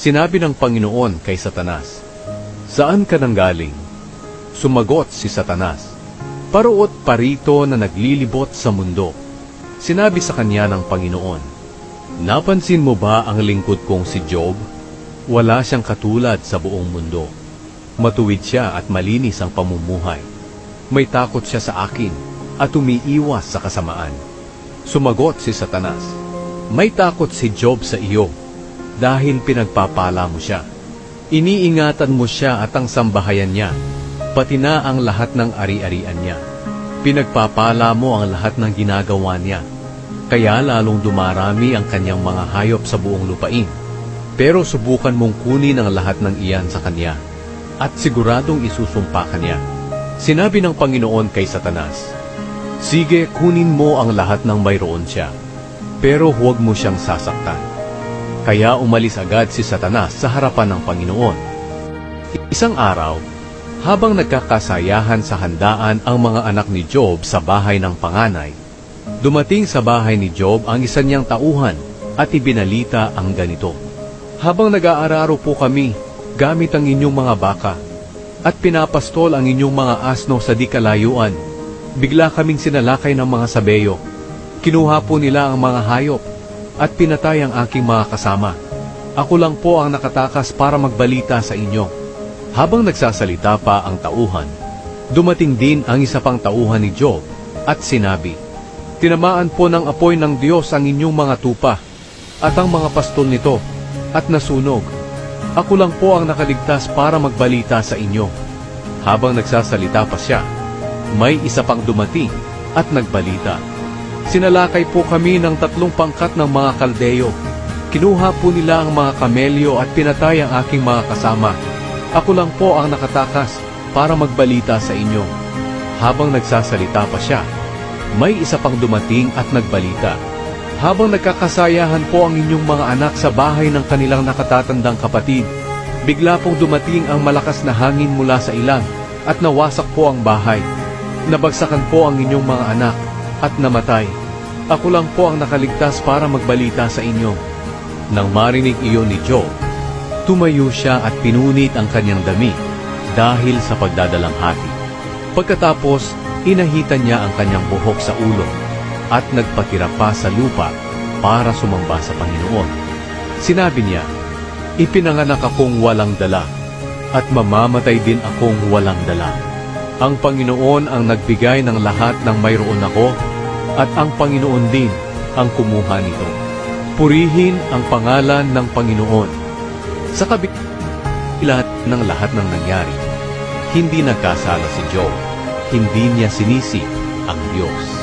Sinabi ng Panginoon kay Satanas, "Saan ka nanggaling?" Sumagot si Satanas, "Paruot parito na naglilibot sa mundo." Sinabi sa kanya ng Panginoon, "Napansin mo ba ang lingkod kong si Job? Wala siyang katulad sa buong mundo. Matuwid siya at malinis ang pamumuhay. May takot siya sa akin at umiiwas sa kasamaan." Sumagot si Satanas, "May takot si Job sa iyo dahil pinagpapala mo siya. Iniingatan mo siya at ang sambahayan niya, pati na ang lahat ng ari-arian niya. Pinagpapala mo ang lahat ng ginagawa niya, kaya lalong dumarami ang kanyang mga hayop sa buong lupain. Pero subukan mong kunin ang lahat ng iyan sa kanya, at siguradong isusumpa ka niya." Sinabi ng Panginoon kay Satanas, "Sige, kunin mo ang lahat ng mayroon siya, pero huwag mo siyang sasaktan." Kaya umalis agad si Satanas sa harapan ng Panginoon. Isang araw, habang nagkakasayahan sa handaan ang mga anak ni Job sa bahay ng panganay, dumating sa bahay ni Job ang isa niyang tauhan at ibinalita ang ganito, "Habang nag-aararo po kami gamit ang inyong mga baka at pinapastol ang inyong mga asno sa di kalayuan, bigla kaming sinalakay ng mga sabeyo. Kinuha po nila ang mga hayop at pinatay ang aking mga kasama. Ako lang po ang nakatakas para magbalita sa inyo." Habang nagsasalita pa ang tauhan, dumating din ang isa pang tauhan ni Job at sinabi, "Tinamaan po ng apoy ng Diyos ang inyong mga tupa at ang mga pastol nito at nasunog. Ako lang po ang nakaligtas para magbalita sa inyo." Habang nagsasalita pa siya, may isa pang dumating at nagbalita, "Sinalakay po kami ng 3 pangkat ng mga Kaldeyo. Kinuha po nila ang mga kamelyo at pinatay ang aking mga kasama. Ako lang po ang nakatakas para magbalita sa inyo." Habang nagsasalita pa siya, may isa pang dumating at nagbalita, "Habang nagkakasayahan po ang inyong mga anak sa bahay ng kanilang nakatatandang kapatid, bigla pong dumating ang malakas na hangin mula sa ilang at nawasak po ang bahay. Nabagsakan po ang inyong mga anak at namatay. Ako lang po ang nakaligtas para magbalita sa inyo." Nang marinig iyon ni Job, tumayo siya at pinunit ang kanyang damit dahil sa pagdadalamhati. Pagkatapos, inahitan niya ang kanyang buhok sa ulo at nagpatira pa sa lupa para sumamba sa Panginoon. Sinabi niya, "Ipinanganak akong walang dala at mamamatay din akong walang dala. Ang Panginoon ang nagbigay ng lahat ng mayroon ako at ang Panginoon din ang kumuha nito. Purihin ang pangalan ng Panginoon." Sa kabila ng lahat ng nangyari, hindi nagkasala si Job. Hindi niya sinisi ang Diyos.